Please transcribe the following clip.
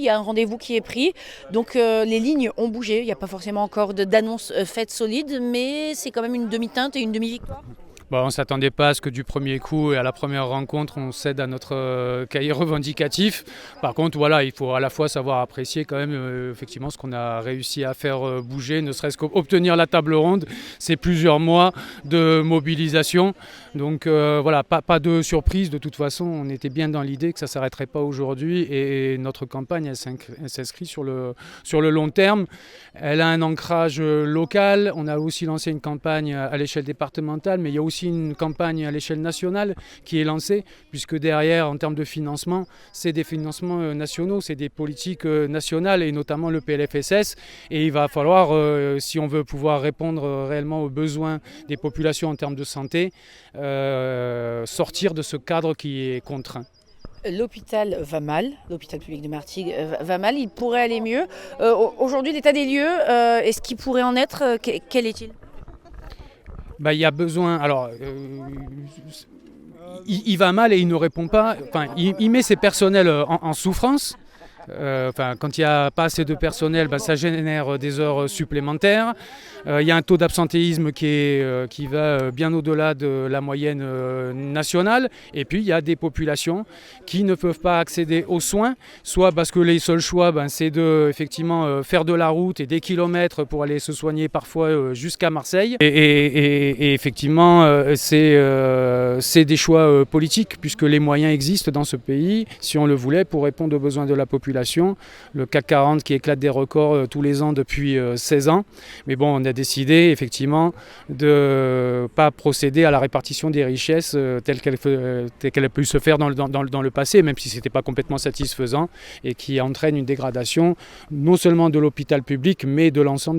y a un rendez-vous qui est pris. Donc les lignes ont bougé. Il n'y a pas forcément encore d'annonce faite solide, mais c'est quand même une demi-teinte et une demi-victoire. Bon, on ne s'attendait pas à ce que du premier coup et à la première rencontre, on cède à notre cahier revendicatif. Par contre, voilà, il faut à la fois savoir apprécier quand même effectivement ce qu'on a réussi à faire bouger, ne serait-ce qu'obtenir la table ronde. C'est plusieurs mois de mobilisation. Donc voilà, pas de surprise de toute façon. On était bien dans l'idée que ça ne s'arrêterait pas aujourd'hui et notre campagne, elle s'inscrit sur le long terme. Elle a un ancrage local. On a aussi lancé une campagne à l'échelle départementale, mais il y a aussi une campagne à l'échelle nationale qui est lancée, puisque derrière, en termes de financement, c'est des financements nationaux, c'est des politiques nationales et notamment le PLFSS. Et il va falloir, si on veut pouvoir répondre réellement aux besoins des populations en termes de santé, sortir de ce cadre qui est contraint. L'hôpital va mal, l'hôpital public de Martigues va mal, il pourrait aller mieux. Aujourd'hui, l'état des lieux, est-ce qu'il pourrait en être? Quel est-il? Il y a besoin. Alors, il va mal et il ne répond pas. Enfin, il met ses personnels en souffrance. Quand il n'y a pas assez de personnel, ça génère des heures supplémentaires. Il y a un taux d'absentéisme qui va bien au-delà de la moyenne nationale. Et puis il y a des populations qui ne peuvent pas accéder aux soins, soit parce que les seuls choix, c'est de effectivement faire de la route et des kilomètres pour aller se soigner parfois jusqu'à Marseille. Et effectivement, c'est des choix politiques, puisque les moyens existent dans ce pays, si on le voulait, pour répondre aux besoins de la population. Le CAC 40 qui éclate des records tous les ans depuis 16 ans. Mais bon, on a décidé effectivement de ne pas procéder à la répartition des richesses telle qu'elle a pu se faire dans le passé, même si ce n'était pas complètement satisfaisant et qui entraîne une dégradation non seulement de l'hôpital public, mais de l'ensemble